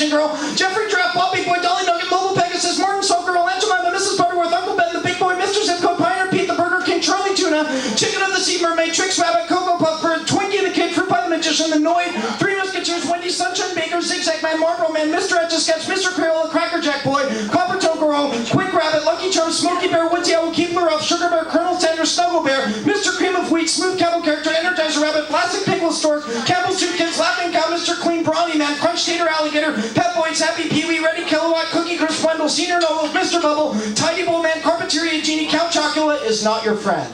Fashion Girl, Jeffrey Draft, Bobby Boy, Dolly Nugget, Mobile Pegasus, Martin Salt Girl, Aunt Jemima, Mrs. Butterworth, Uncle Ben, the Big Boy, Mr. Zipco, Pioneer Pete, the Burger King, Charlie Tuna, Chicken of the Sea Mermaid, Trix Rabbit, Cocoa Puff Bird, Twinkie the Kid, Fruit by the Magician, the Noid, Three Musketeers, Wendy, Sunshine Baker, Zigzag Man, Marlboro Man, Mr. Etch-a-Sketch, Mr. Crayola, Cracker Jack Boy, Copper Togoro, Quick Rabbit, Lucky Charms, Smokey Bear, Woodsy Owl, Keebler Elf, Sugar Bear, Colonel Sanders, Snuggle Bear, Mr. Cream of Wheat, Smooth Cowboy Character, Energizer Rabbit, Plastic Pickle Store, Campbell's Soup Kids, Laughing Cow, Mr. Clean Brawny Man, Crunch Tater Alligator, Pep Boys, Happy Pee-wee, Ready Kilowatt, Cookie Crisp Bundle, Senior Novel, Mr. Bubble, Tidy Bowl Man, Carpeteria Genie, Count Chocula is not your friend.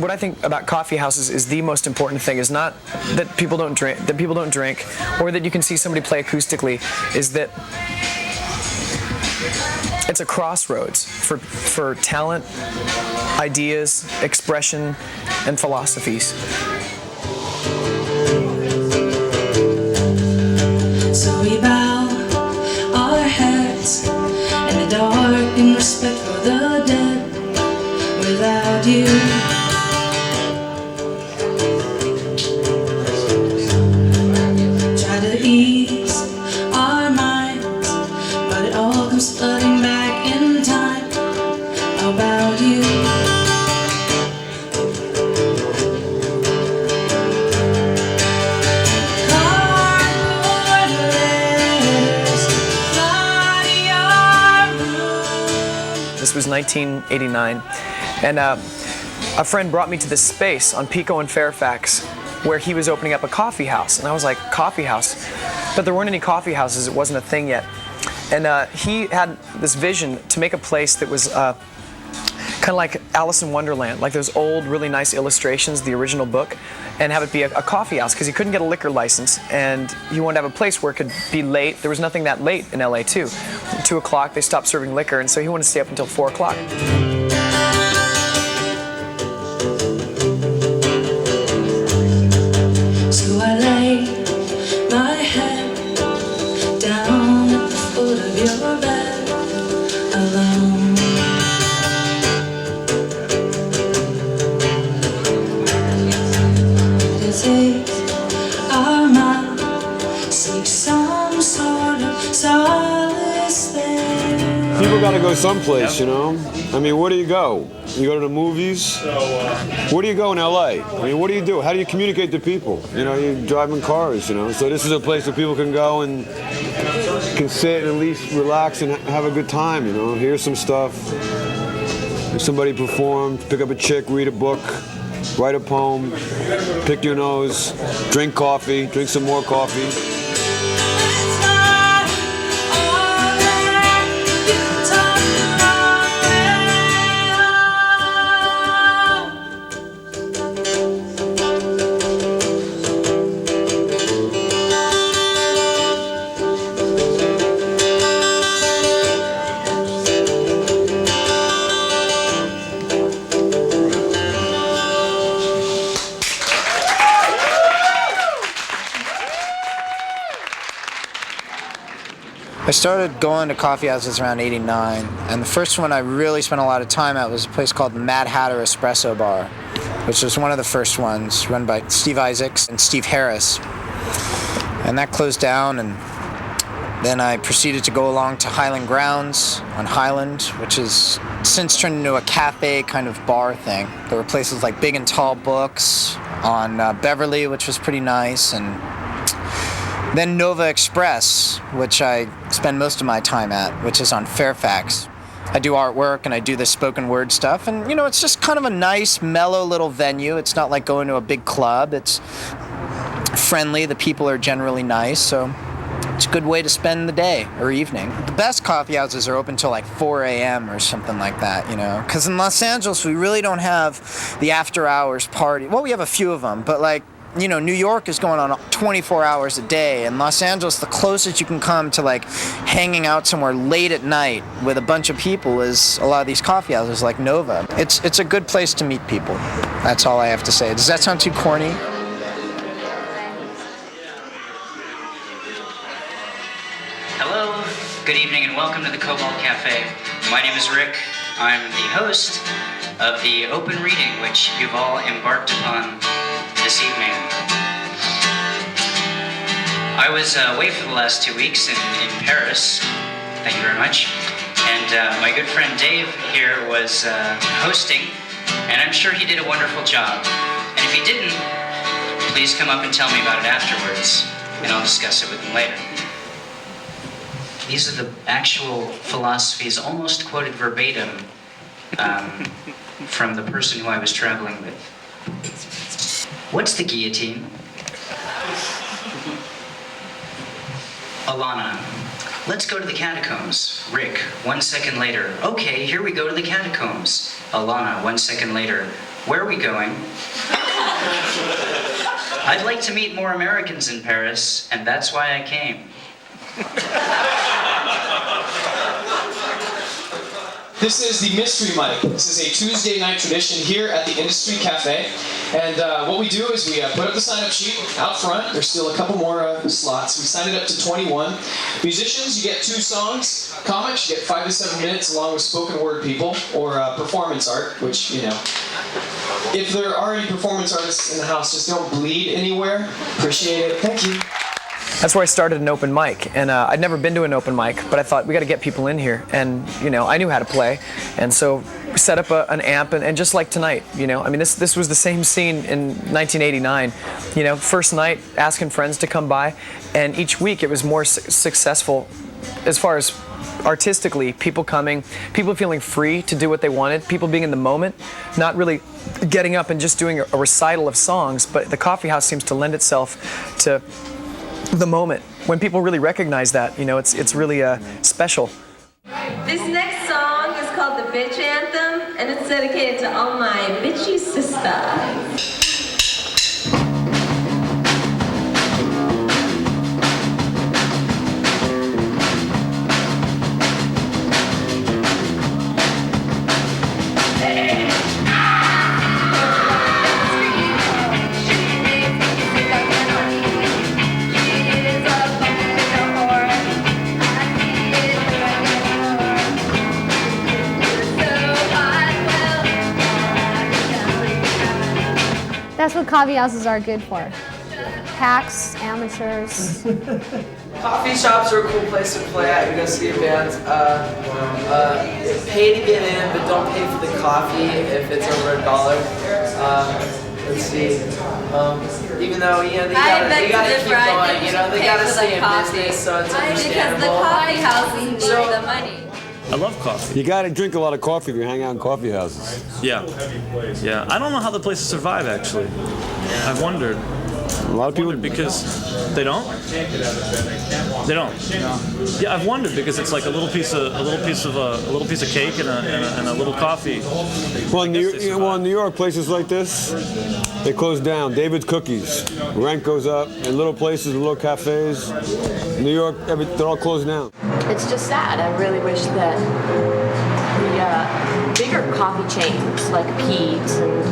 What I think about coffee houses is the most important thing is not that people don't drink, or that you can see somebody play acoustically, is that it's a crossroads for talent, ideas, expression, and philosophies. So we bow our heads in the dark in respect for the dead. Without you, try to ease our minds, but it all comes flooding back in time. How about you? Cardboard letters fly to your room. This was 1989. And a friend brought me to this space on Pico and Fairfax where he was opening up a coffee house. And I was like, coffee house? But there weren't any coffee houses. It wasn't a thing yet. And he had this vision to make a place that was kind of like Alice in Wonderland, like those old, really nice illustrations, the original book, and have it be a coffee house, because he couldn't get a liquor license, and he wanted to have a place where it could be late. There was nothing that late in LA, too. 2 o'clock, they stopped serving liquor, and so he wanted to stay up until 4 o'clock. So I lay my head down at the foot of your bed, alone. To take our mind, seek some sort of solace there. People gotta go someplace, you know? I mean, where do you go? You go to the movies? Where do you go in LA? I mean, what do you do? How do you communicate to people? You know, you drive in cars, you know? So this is a place where people can go and can sit and at least relax and have a good time, you know? Hear some stuff. If somebody performed, pick up a chick, read a book, write a poem, pick your nose, drink coffee, drink some more coffee. I started going to coffee houses around '89, and the first one I really spent a lot of time at was a place called the Mad Hatter Espresso Bar, which was one of the first ones, run by Steve Isaacs and Steve Harris. And that closed down, and then I proceeded to go along to Highland Grounds on Highland, which has since turned into a cafe kind of bar thing. There were places like Big and Tall Books on Beverly, which was pretty nice, and then Nova Express, which I spend most of my time at, which is on Fairfax. I do artwork and I do the spoken word stuff, and you know, it's just kind of a nice, mellow little venue. It's not like going to a big club. It's friendly, the people are generally nice, so it's a good way to spend the day or evening. The best coffee houses are open till like 4 a.m. or something like that, you know, because in Los Angeles we really don't have the after hours party. Well, we have a few of them, but like, you know, New York is going on 24 hours a day, and Los Angeles, the closest you can come to like hanging out somewhere late at night with a bunch of people is a lot of these coffee houses like Nova. It's a good place to meet people. That's all I have to say. Does that sound too corny? Hello, good evening, and welcome to the Cobalt Cafe. My name is Rick. I'm the host of the open reading which you've all embarked upon this this evening. I was away for the last 2 weeks in Paris. Thank you very much. And my good friend Dave here was hosting, and I'm sure he did a wonderful job. And if he didn't, please come up and tell me about it afterwards, and I'll discuss it with him later. These are the actual philosophies, almost quoted verbatim, from the person who I was traveling with. What's the guillotine? Alana, let's go to the catacombs. Rick, 1 second later. Okay, here we go to the catacombs. Alana, 1 second later. Where are we going? I'd like to meet more Americans in Paris, and that's why I came. This is the Mystery Mic. This is a Tuesday night tradition here at the Industry Cafe. And what we do is we put up the sign-up sheet out front. There's still a couple more slots. We signed it up to 21. Musicians, you get 2 songs. Comics, you get 5 to 7 minutes along with spoken word people or performance art, which, you know. If there are any performance artists in the house, just don't bleed anywhere. Appreciate it. Thank you. That's where I started an open mic, and I'd never been to an open mic, but I thought we got to get people in here, and you know I knew how to play, and so we set up an amp, and just like tonight, you know, I mean this was the same scene in 1989, you know, first night asking friends to come by, and each week it was more successful as far as artistically, people coming, people feeling free to do what they wanted, people being in the moment, not really getting up and just doing a recital of songs, but the coffee house seems to lend itself to the moment when people really recognize that, you know, it's really special. This next song is called the Bitch Anthem, and it's dedicated to all my bitchy sisters. That's what coffee houses are good for. Hacks, amateurs. Coffee shops are a cool place to play at. You go see a band. Pay to get in, but don't pay for the coffee if it's over $1. Let's see. Even though they gotta keep going. You know, they gotta stay in business, so it's understandable. Because the coffee houses need the money. I love coffee. You got to drink a lot of coffee if you hang out in coffee houses. Yeah. Yeah. I don't know how the places survive, actually. I've wondered. A lot of people because they don't. They don't. Yeah, I've wondered because it's like a little piece of cake and a little coffee. Well, in New York, places like this, they close down. David's Cookies, rent goes up, and little places, little cafes. New York, they're all closed down. It's just sad. I really wish that the bigger coffee chains like Pete's and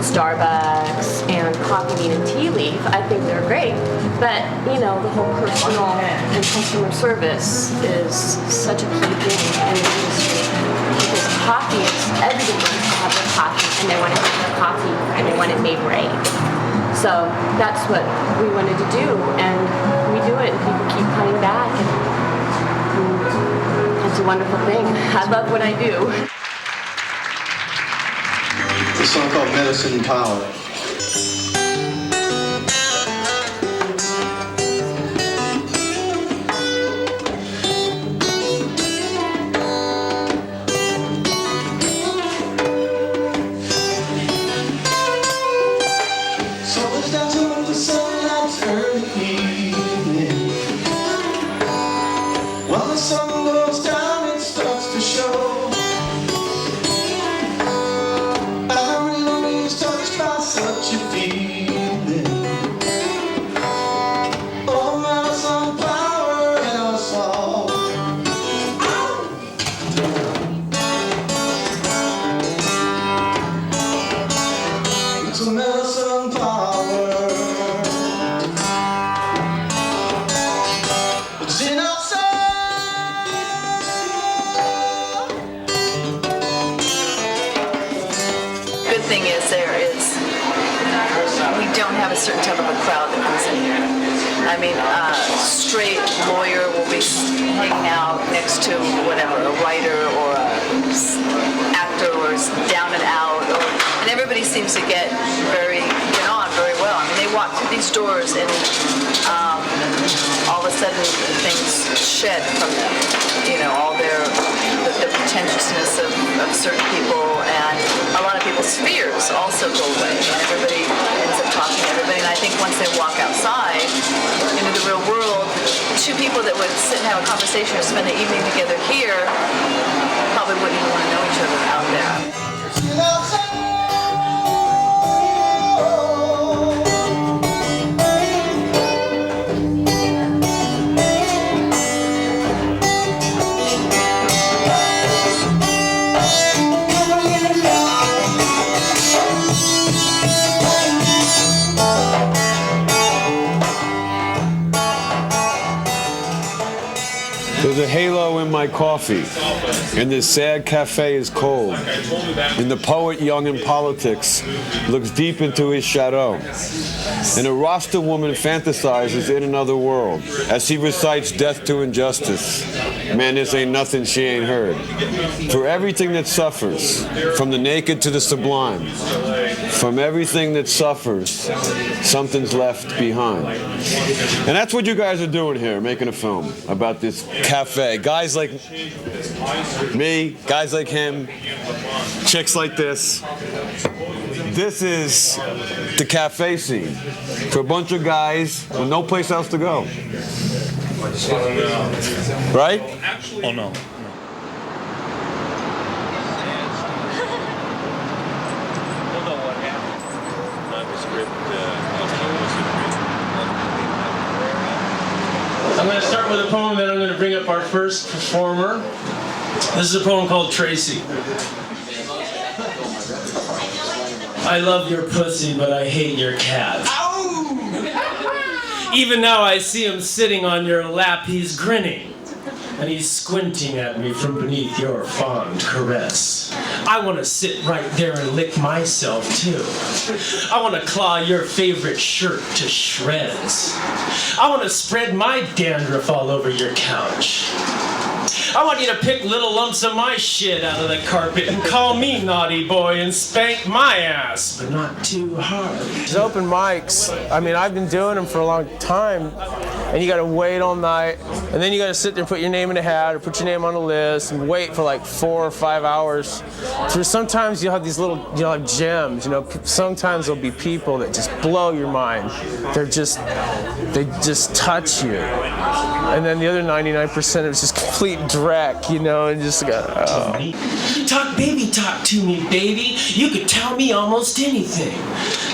Starbucks and Coffee Bean and Tea Leaf, I think they're great, but you know, the whole personal and customer service is such a key thing in the industry because coffee is, everybody wants to have their coffee and they want to have their coffee and they want it made right. So that's what we wanted to do, and we do it and people keep coming back, and it's a wonderful thing. I love what I do. A song called Medicine and Power. So it's down to the sunlight's early evening. While the sun goes down, it starts to show. Such a feeling. Oh, medicine power in us all. It's a medicine power. It's in our soul. Good thing is there is we don't have a certain type of a crowd that comes in here. I mean, straight lawyer will be hanging out next to whatever, a writer or a actor or down and out, and everybody seems to get on very well. I mean, they walk through these doors and all of a sudden things shed from them. You know, all the pretentiousness of certain people, and a lot of people's fears also go away, and everybody ends up talking to everybody. And I think once they walk outside into the real world, two people that would sit and have a conversation or spend the evening together here probably wouldn't even want to know each other out there. There's a halo in my coffee, and this sad cafe is cold, and the poet young in politics looks deep into his shadow, and a Rasta woman fantasizes in another world as she recites death to injustice. Man, this ain't nothing she ain't heard. For everything that suffers, from the naked to the sublime, from everything that suffers, something's left behind. And that's what you guys are doing here, making a film about this cafe. Guys like me, guys like him, chicks like this. This is the cafe scene for a bunch of guys with no place else to go. Right? Oh, no. I'm going to start with a poem, then I'm going to bring up our first performer. This is a poem called Tracy. I love your pussy, but I hate your cat. Even now I see him sitting on your lap, he's grinning. And he's squinting at me from beneath your fond caress. I want to sit right there and lick myself too. I want to claw your favorite shirt to shreds. I want to spread my dandruff all over your couch. I want you to pick little lumps of my shit out of the carpet and call me naughty boy and spank my ass, but not too hard. These open mics, I mean, I've been doing them for a long time, and you gotta wait all night, and then you gotta sit there and put your name in a hat or put your name on a list and wait for like 4 or 5 hours. So sometimes you'll have these little, you'll have gems, you know, sometimes there'll be people that just blow your mind. They just touch you. And then the other 99% is just complete dreck, you know, and just go, oh. Talk to me, baby. You could tell me almost anything.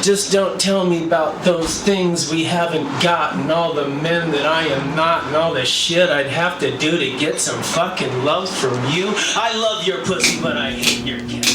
Just don't tell me about those things we haven't got and all the men that I am not and all the shit I'd have to do to get some fucking love from you. I love your pussy, but I hate your cat.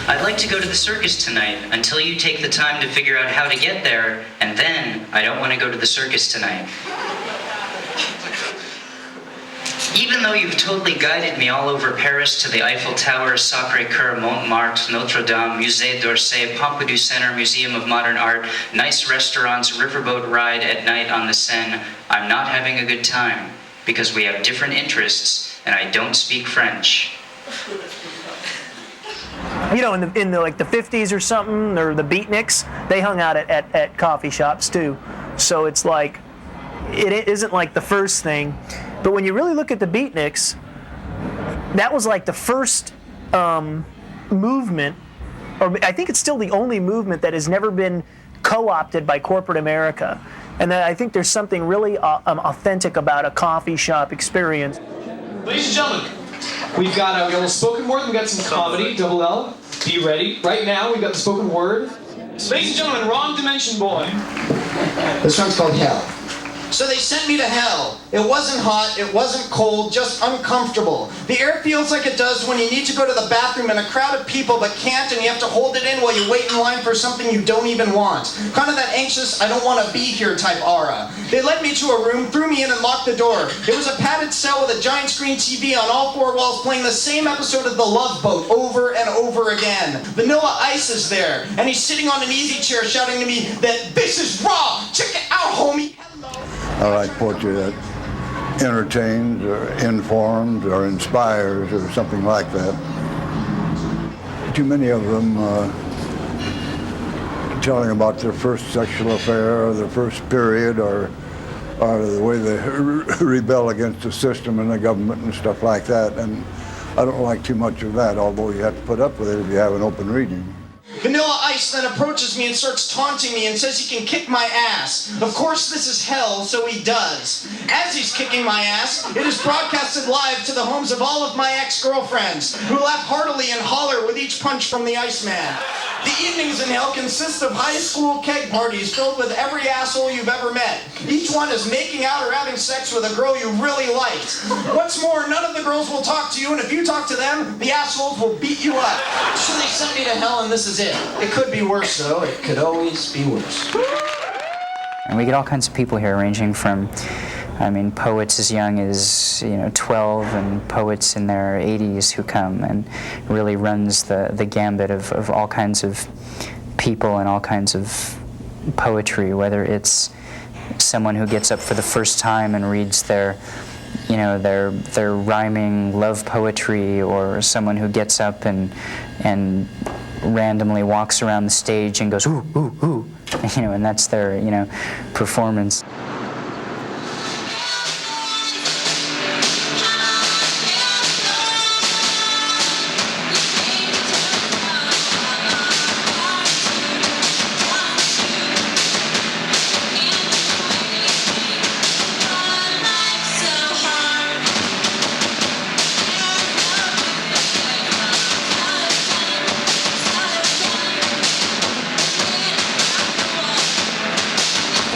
I'd like to go to the circus tonight until you take the time to figure out how to get there, and then I don't want to go to the circus tonight. Even though you've totally guided me all over Paris to the Eiffel Tower, Sacré-Cœur, Montmartre, Notre Dame, Musée d'Orsay, Pompidou Center, Museum of Modern Art, nice restaurants, riverboat ride at night on the Seine, I'm not having a good time because we have different interests and I don't speak French. You know, in the like the 50s or something, or the beatniks, they hung out at coffee shops too. So it's like, it isn't like the first thing. But when you really look at the beatniks, that was like the first movement, or I think it's still the only movement that has never been co-opted by corporate America. And I think there's something really authentic about a coffee shop experience. Ladies and gentlemen, we've got a little spoken word, we've got some comedy, double L. Be ready. Right now, we've got the spoken word. Ladies and gentlemen, Wrong Dimension Boy. This one's called Hell. So they sent me to hell. It wasn't hot, it wasn't cold, just uncomfortable. The air feels like it does when you need to go to the bathroom in a crowd of people but can't, and you have to hold it in while you wait in line for something you don't even want. Kind of that anxious, I don't want to be here type aura. They led me to a room, threw me in and locked the door. It was a padded cell with a giant screen TV on all four walls playing the same episode of The Love Boat over and over again. Vanilla Ice is there, and he's sitting on an easy chair shouting to me that this is raw! Check it out, homie! I like poetry that entertains or informs or inspires or something like that. Too many of them telling about their first sexual affair or their first period or the way they rebel against the system and the government and stuff like that. And I don't like too much of that, although you have to put up with it if you have an open reading. Vanilla Ice then approaches me and starts taunting me and says he can kick my ass. Of course this is hell, so he does. As he's kicking my ass, it is broadcasted live to the homes of all of my ex-girlfriends, who laugh heartily and holler with each punch from the Iceman. The evenings in hell consist of high school keg parties filled with every asshole you've ever met. Each one is making out or having sex with a girl you really liked. What's more, none of the girls will talk to you, and if you talk to them, the assholes will beat you up. So they sent me to hell, and this is it. It could be worse, though. It could always be worse. And we get all kinds of people here, ranging from, I mean, poets as young as 12, and poets in their 80s who come, and really runs the gambit of all kinds of people and all kinds of poetry, whether it's someone who gets up for the first time and reads their rhyming love poetry, or someone who gets up and randomly walks around the stage and goes ooh ooh ooh, and that's their performance.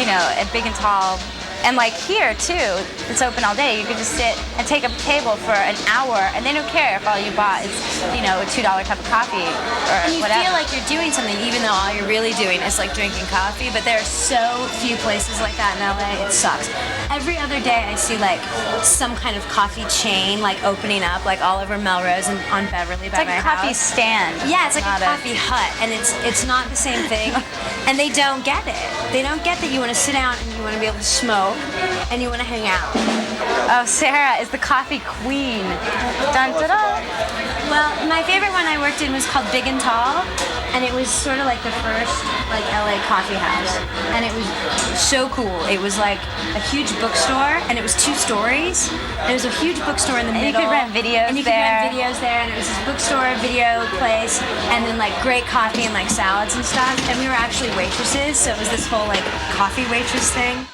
At Big and Tall, and like here too, it's open all day. You could just sit and take a table for an hour, and they don't care if all you bought is, a $2 cup of coffee or and you whatever. feel like you're doing something, even though all you're really doing is like drinking coffee. But there are so few places like that in LA. It sucks. Every other day I see like some kind of coffee chain like opening up, like all over Melrose and on Beverly by my house. It's like a coffee stand. Yeah, it's like a coffee hut, and it's not the same thing. And they don't get it. They don't get that you want to sit down and you want to be able to smoke and you want to hang out. Oh, Sarah is the coffee queen. Dun, da, da. Well, my favorite one I worked in was called Big and Tall, and it was sort of like the first like LA coffee house, and it was so cool. It was like a huge bookstore, and it was 2 stories. There was a huge bookstore in the middle. And you could rent videos and you there. could rent videos there, and it was this bookstore, video place, and then like great coffee and like salads and stuff. And we were actually waitresses, so it was this whole like coffee waitress thing.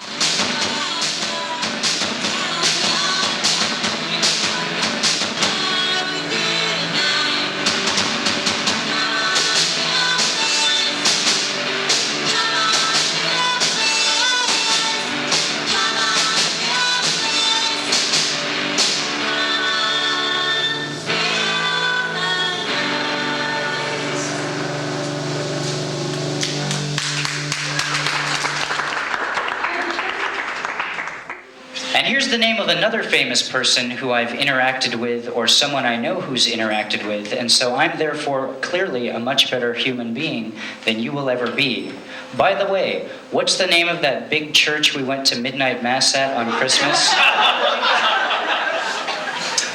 the name of another famous person who I've interacted with, or someone I know who's interacted with, and so I'm therefore clearly a much better human being than you will ever be. By the way, what's the name of that big church we went to midnight mass at on Christmas?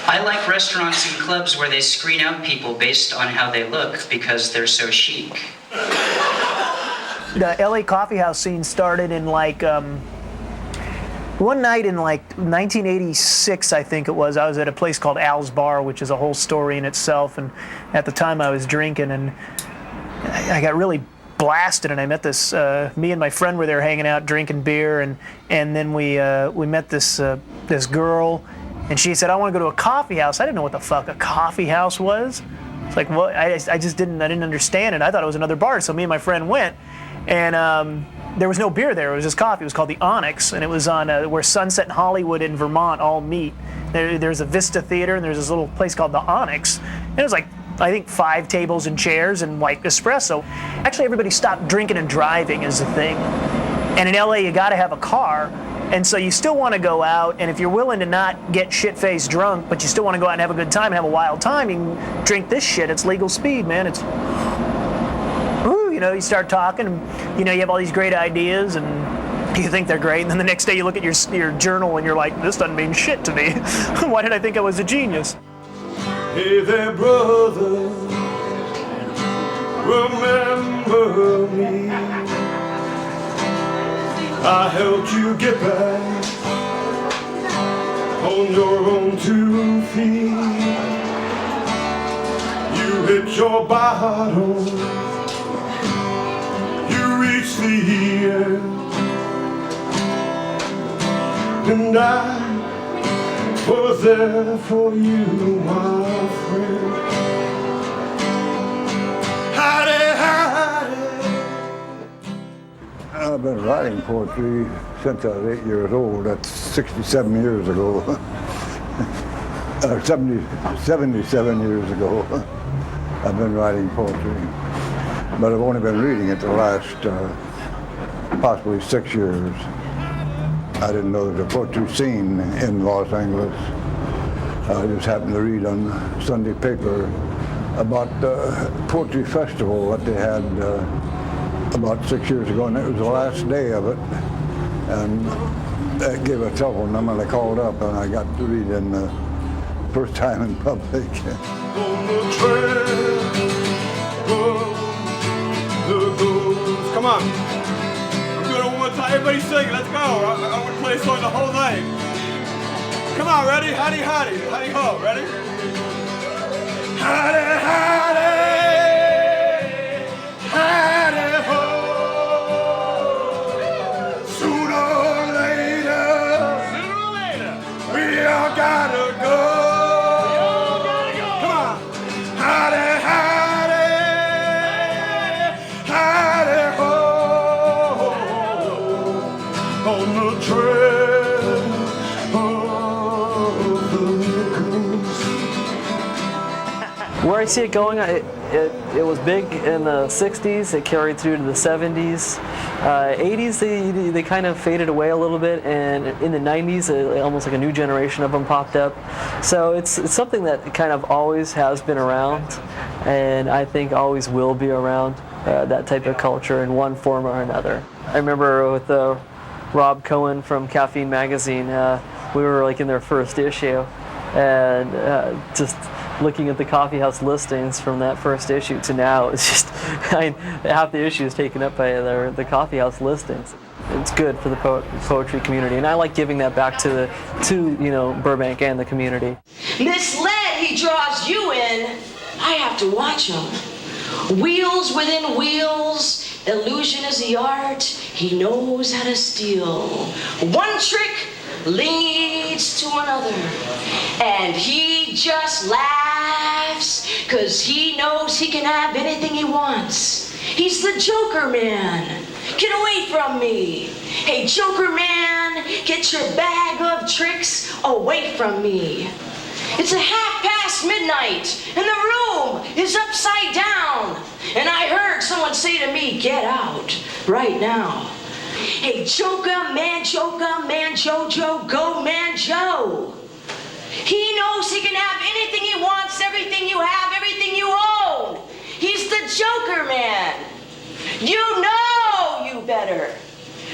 I like restaurants and clubs where they screen out people based on how they look because they're so chic. The LA coffeehouse scene started in like one night in like 1986, I think it was. I was at a place called Al's Bar, which is a whole story in itself. And at the time I was drinking, and I got really blasted. And I met this. Me and my friend were there hanging out, drinking beer, and then we met this this girl, and she said, "I want to go to a coffee house." I didn't know what the fuck a coffee house was. It's like, what? I just didn't understand it. I thought it was another bar. So me and my friend went, and there was no beer there. It was just coffee. It was called the Onyx, and it was on where Sunset and Hollywood in Vermont all meet. There's a Vista Theater, and there's this little place called the Onyx. And it was like, I think 5 tables and chairs and like espresso. Actually, everybody stopped drinking and driving is the thing. And in LA, you got to have a car. And so you still want to go out, and if you're willing to not get shit-faced drunk, but you still want to go out and have a good time and have a wild time, you can drink this shit. It's legal speed, man. It's... You start talking, and you have all these great ideas, and you think they're great, and then the next day you look at your journal, and you're like, this doesn't mean shit to me. Why did I think I was a genius? Hey there, brother, remember me. I helped you get back on your own 2 feet. You hit your bottom, reach the end, and I was there for you, my friend. Howdy, howdy. I've been writing poetry since I was 8 years old. That's 67 years ago. 77 years ago. I've been writing poetry. But I've only been reading it the last possibly 6 years. I didn't know there was a poetry scene in Los Angeles. I just happened to read on the Sunday paper about the poetry festival that they had about 6 years ago, and it was the last day of it. And they gave a telephone number, and I called up, and I got to read in the first time in public. Come on. I'm doing it one more time. Everybody sing. Let's go. I want to play a song the whole night. Come on, ready? Howdy, howdy. Howdy, ho. Ready? Howdy, howdy. Howdy, ho. Sooner or later, we all gotta go. Come on. Howdy, howdy. Where I see it going, it was big in the 60s, it carried through to the 70s. 80s, they kind of faded away a little bit, and in the 90s, almost like a new generation of them popped up. So it's something that kind of always has been around, and I think always will be around, that type of culture in one form or another. I remember with Rob Cohen from Caffeine Magazine, we were like in their first issue, and just looking at the coffeehouse listings from that first issue to now, it's just half the issue is taken up by the coffeehouse listings. It's good for the poetry community, and I like giving that back to Burbank and the community. Misled, he draws you in. I have to watch him. Wheels within wheels. Illusion is the art. He knows how to steal. One trick leads to another, and he just laughs because he knows he can have anything he wants. He's the Joker Man. Get away from me. Hey, Joker Man, get your bag of tricks away from me. It's midnight, and the room is upside down, and I heard someone say to me, get out right now. Hey, Joker, man, Jojo, go, man, Joe. He knows he can have anything he wants, everything you have, everything you own. He's the Joker, man. You know you better.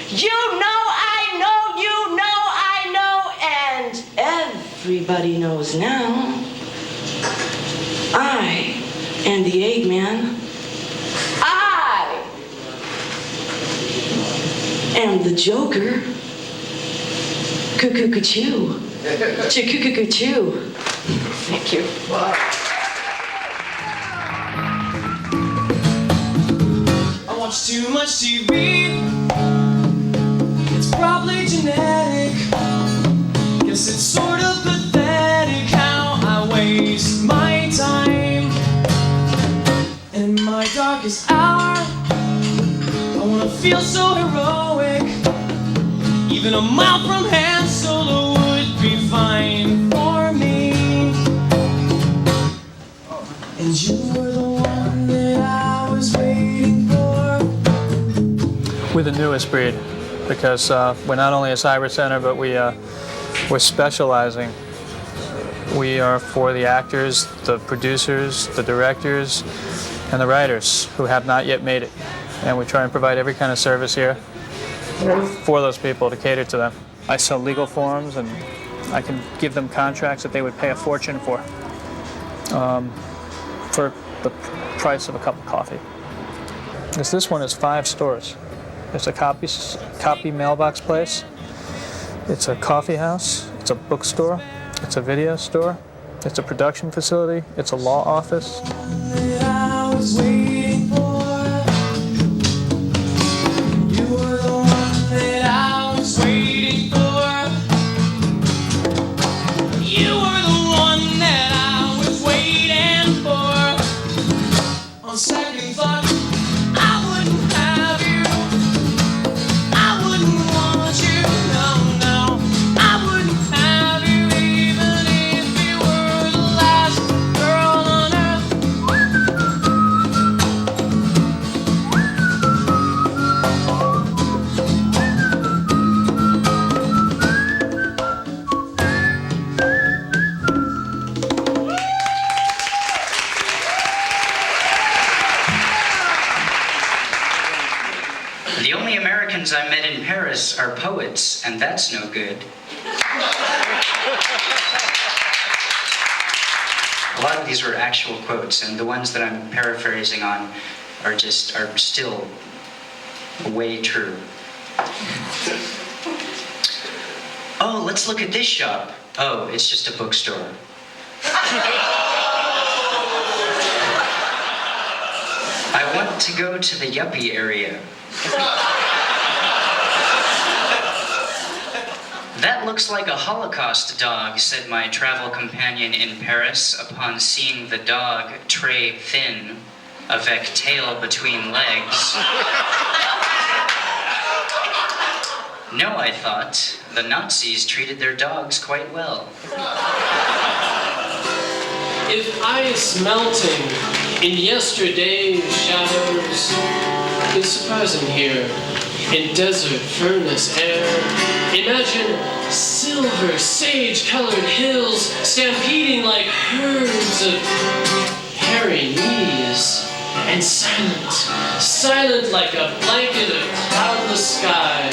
You know I know, you know I know, and everybody knows now. I am the Eggman. I am the Joker. Cuckoo-cuckoo-choo. Choo-cuckoo-cuckoo-choo. Thank you. I watch too much TV. It's probably genetic. Guess it's sort of pathetic how I waste my time. And in my darkest hour, I wanna feel so heroic. Even a mile from Han Solo would be fine for me. And you were the one that I was waiting for. We're the newest breed because we're not only a cyber center, but we're specializing. We are for the actors, the producers, the directors, and the writers who have not yet made it. And we try and provide every kind of service here for those people to cater to them. I sell legal forms, and I can give them contracts that they would pay a fortune for the price of a cup of coffee. Because this one is 5 stores. It's a copy mailbox place. It's a coffee house. It's a bookstore. It's a video store. It's a production facility. It's a law office. I was waiting for. You were the one that I was waiting for. You were the one that I was waiting for. On second thought, I wouldn't have you. I wouldn't want you. No, no. I wouldn't have you even if you were the last girl on earth. The only Americans I met in Paris are poets, and that's no good. A lot of these were actual quotes, and the ones that I'm paraphrasing on are still way true. Oh, let's look at this shop. Oh, it's just a bookstore. I want to go to the yuppie area. That looks like a Holocaust dog, said my travel companion in Paris upon seeing the dog très thin, avec tail between legs. No, I thought, the Nazis treated their dogs quite well. If ice melting in yesterday's shadows is surprising here in desert furnace air, imagine silver sage-colored hills stampeding like herds of hairy knees, and silent like a blanket of cloudless sky.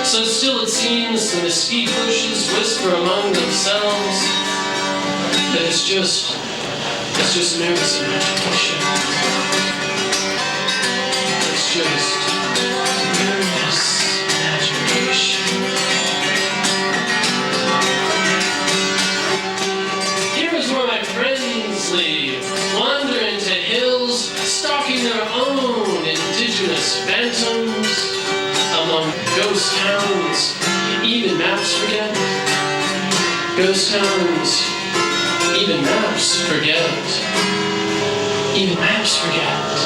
So still it seems the mesquite bushes whisper among themselves that it's just nervous imagination. It's just nervous imagination. Here is where my friends leave, wandering to hills, stalking their own indigenous phantoms among ghost towns. Even maps forget. Ghost towns. Even maps forget. Even maps forget.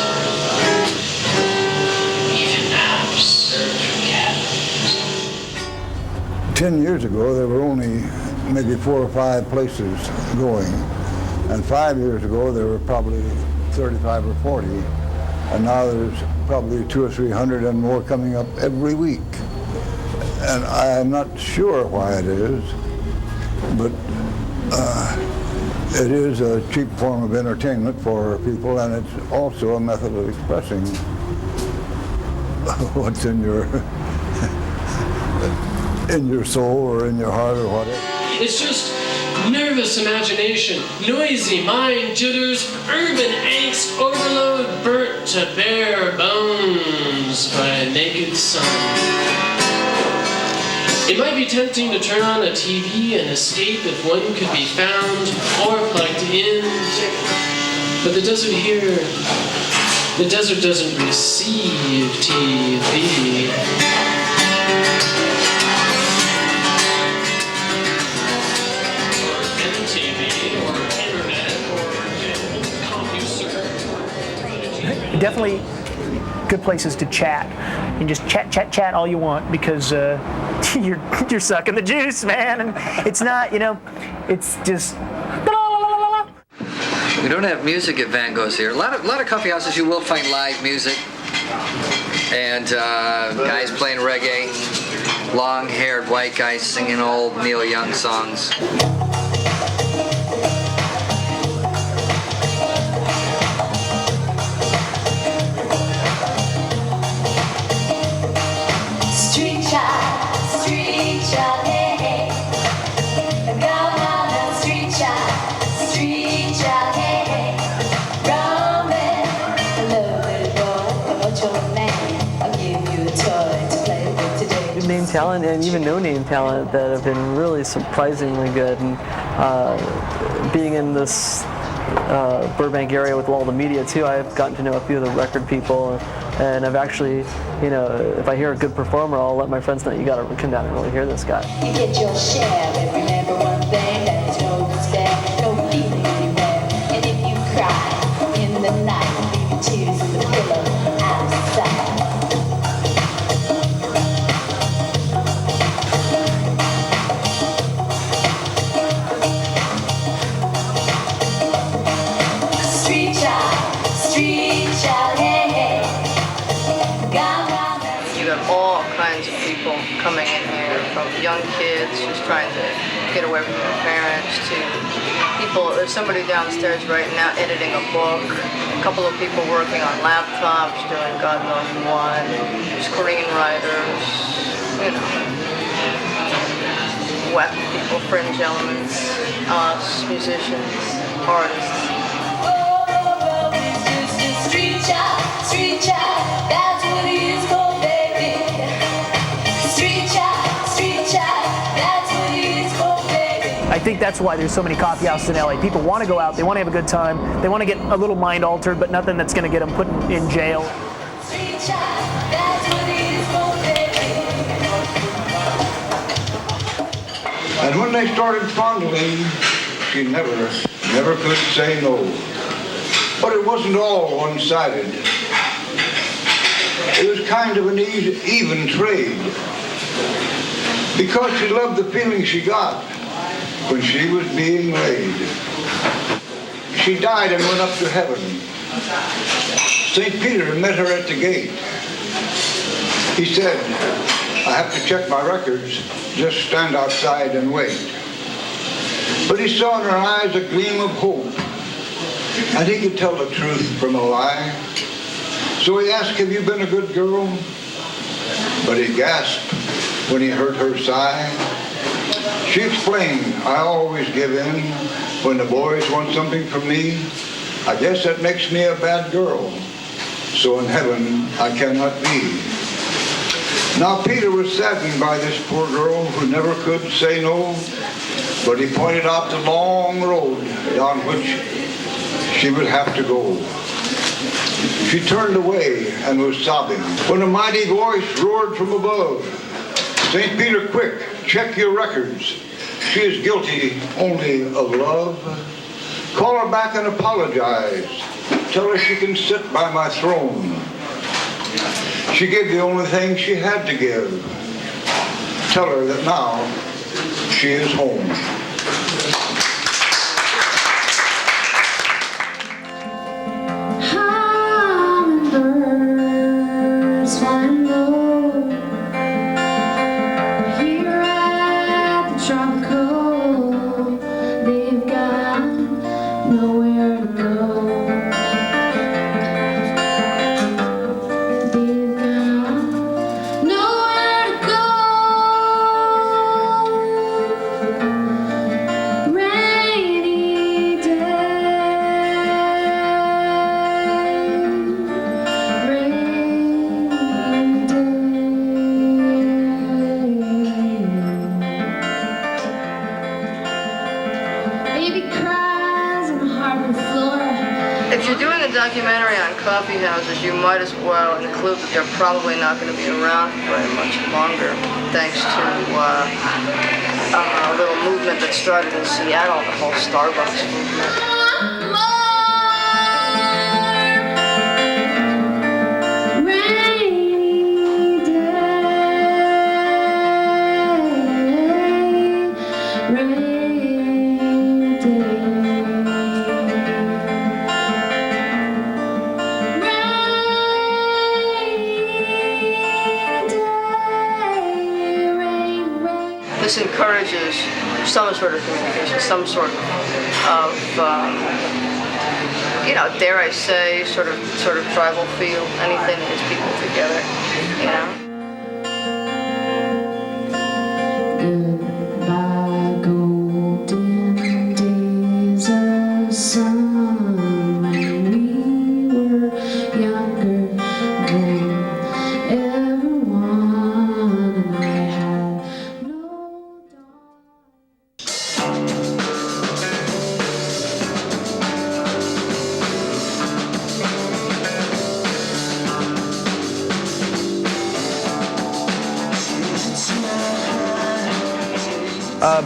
Even maps forget. 10 years ago, there were only maybe 4 or 5 places going. And 5 years ago, there were probably 35 or 40. And now there's probably 200 or 300 and more coming up every week. and I'm not sure why it is, but it is a cheap form of entertainment for people, and it's also a method of expressing what's in your soul or in your heart or whatever. It's just nervous imagination, noisy mind jitters, urban angst overload, burnt to bare bones by a naked sun. It might be tempting to turn on a TV and escape if one could be found or plugged in, but the desert here, the desert doesn't receive TV. Definitely good places to chat. You just chat all you want, because you're sucking the juice, man. And it's not, it's just. We don't have music at Van Gogh's here. A lot of coffee houses you will find live music and guys playing reggae, long-haired white guys singing old Neil Young songs. Name talent and even no name talent that have been really surprisingly good, and being in this Burbank area with all the media too, I've gotten to know a few of the record people, and I've actually, if I hear a good performer, I'll let my friends know, you gotta come down and really hear this guy. You get your share, but remember one thing, that there's no despair, no feeling anywhere. And if you cry in the night, leave your tears in the pillow outside. You got all kinds of people coming in here, from young kids just trying to get away from their parents to people. There's somebody downstairs right now editing a book. A couple of people working on laptops doing God knows what. Screenwriters, whack people, fringe elements, us, musicians, artists. Street child, that's what it is called, baby. Street child, that's what it is called, baby. I think that's why there's so many coffee houses in LA. People want to go out, they want to have a good time, they want to get a little mind altered, but nothing that's going to get them put in jail. Street child, that's what it is called, baby. And when they started fondling, she never could say no. But it wasn't all one-sided. It was kind of an even trade. Because she loved the feeling she got when she was being laid. She died and went up to heaven. St. Peter met her at the gate. He said, I have to check my records. Just stand outside and wait. But he saw in her eyes a gleam of hope. And he could tell the truth from a lie. So he asked, have you been a good girl? But he gasped when he heard her sigh. She explained, I always give in when the boys want something from me. I guess that makes me a bad girl. So in heaven I cannot be. Now Peter was saddened by this poor girl who never could say no. But he pointed out the long road down which she would have to go. She turned away and was sobbing when a mighty voice roared from above. St. Peter, quick, check your records. She is guilty only of love. Call her back and apologize. Tell her she can sit by my throne. She gave the only thing she had to give. Tell her that now she is home. Hummingbirds flying low, documentary on coffee houses, you might as well include that they're probably not going to be around very much longer, thanks to a little movement that started in Seattle, the whole Starbucks movement. This encourages some sort of communication, some sort of, you know, dare I say, sort of tribal feel, anything that gets people together, you know. Goodbye, golden days of sun when we were younger than everyone, and I had no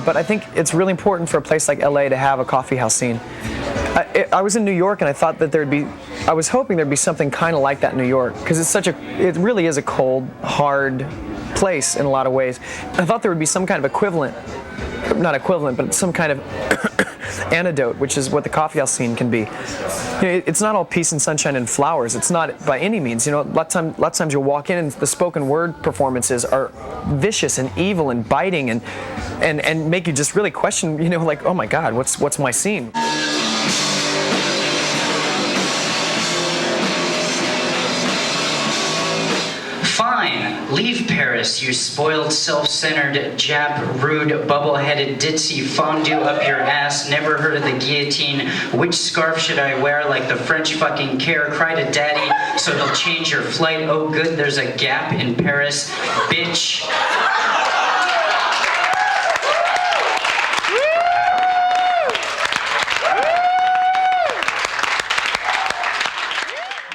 But I think it's really important for a place like LA to have a coffee house scene. I was in New York and I thought that I was hoping there'd be something kind of like that in New York, because it really is a cold, hard place in a lot of ways. I thought there would be some kind of not equivalent, but some kind of antidote, which is what the coffee house scene can be. You know, it's not all peace and sunshine and flowers. It's not by any means. You know, a lot of times you'll walk in and the spoken word performances are vicious and evil and biting and make you just really question, you know, like, oh my God, what's my scene? Fine, leave Paris, you spoiled, self-centered, Jap, rude, bubble-headed, ditzy, fondue up your ass, never heard of the guillotine, which scarf should I wear like the French fucking care, cry to daddy so they'll change your flight, oh good, there's a Gap in Paris, bitch.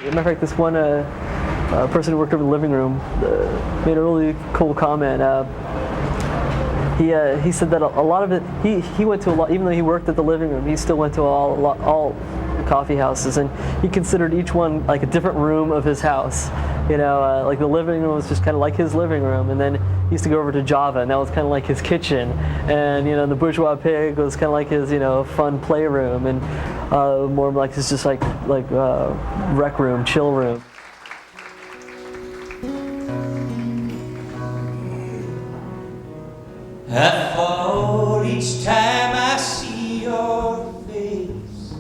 As a matter of fact, this one person who worked over the living room made a really cool comment. He said that a lot of it, he went to a lot, even though he worked at the living room, he still went to all coffee houses, and he considered each one like a different room of his house. You know, like the living room was just kind of like his living room, and then he used to go over to Java, and that was kind of like his kitchen, and you know, the Bourgeois Pig was kind of like his, you know, fun playroom, and more like it's just like rec room, chill room. I fall each time I see your face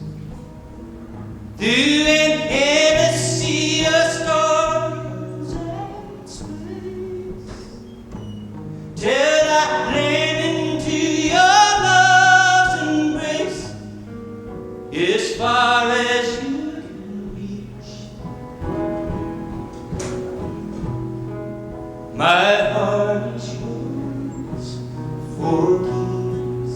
through an endless sea of stars and space, till I blend into your love's embrace, as far as you can reach. My heart is for keys.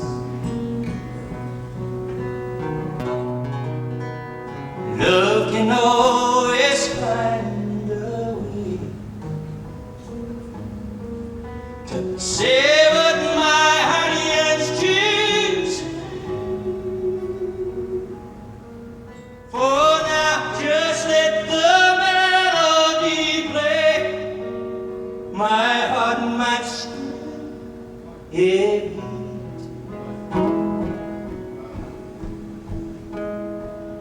Love can always find a way to say what my heart yearns to say. For now, just let the melody play. My heart might it beat,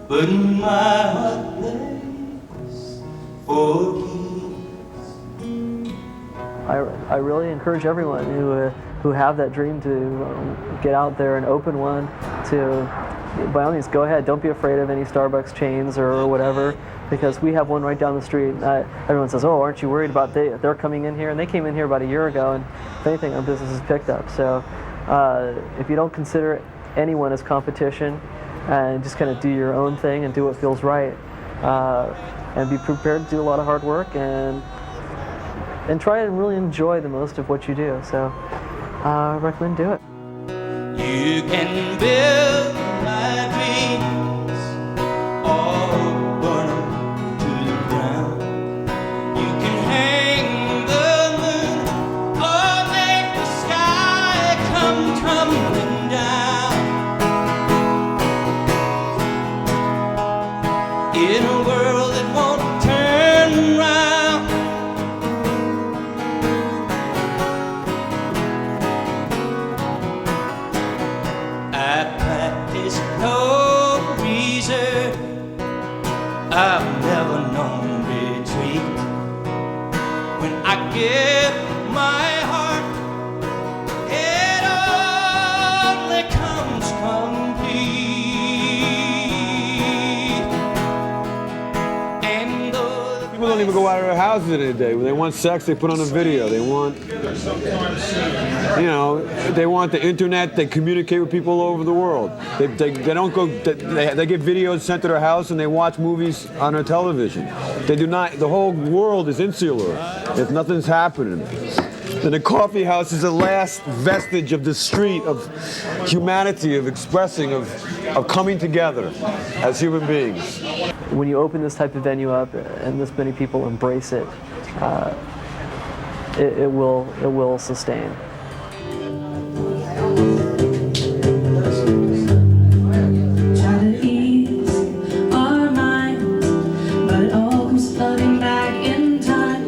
but my heart plays for keys. I really encourage everyone who have that dream to get out there and open one. To, by all means, go ahead. Don't be afraid of any Starbucks chains or whatever, because we have one right down the street. Everyone says, "Oh, aren't you worried about they're coming in here?" And they came in here about a year ago, and if anything, our business has picked up. So if you don't consider anyone as competition, and just kind of do your own thing and do what feels right, and be prepared to do a lot of hard work, and try and really enjoy the most of what you do. So I recommend do it. You can build my dreams or burn give my heart, it only comes complete. And though People don't even go out of their houses in a day. When they want sex, they put on a video. They want, you know, they want the internet. They communicate with people all over the world. They don't go. They get videos sent to their house and they watch movies on their television. They do not. The whole world is insular. If nothing's happening. And the coffee house is the last vestige of the street of humanity, of expressing, of coming together as human beings. When you open this type of venue up and this many people embrace it, it will sustain. Try to ease our minds, but it all comes flooding back in time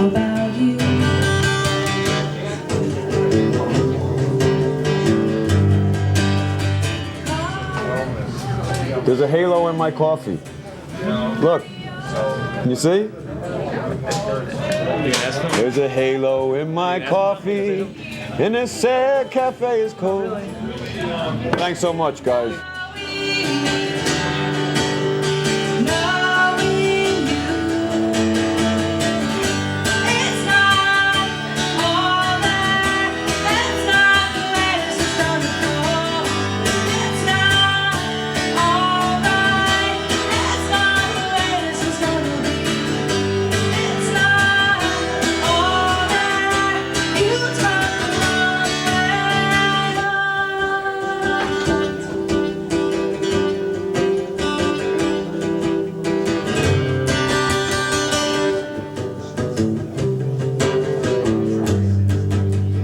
about you. There's a halo in my coffee. Look, can you see? There's a halo in my coffee, and this sad cafe is cold. Thanks so much, guys.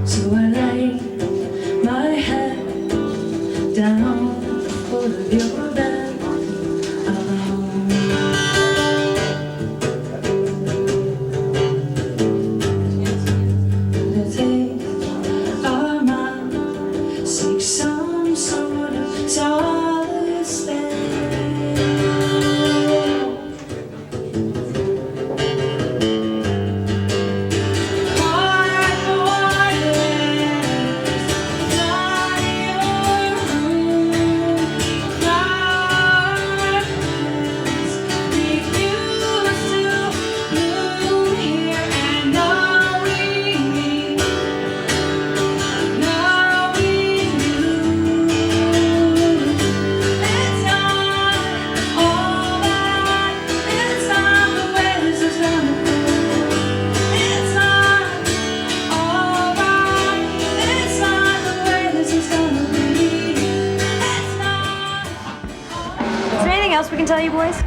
So I lay my head down on your bed alone. Let's take our mind, seek some sort of solace there. Is there anything else we can tell you, boys?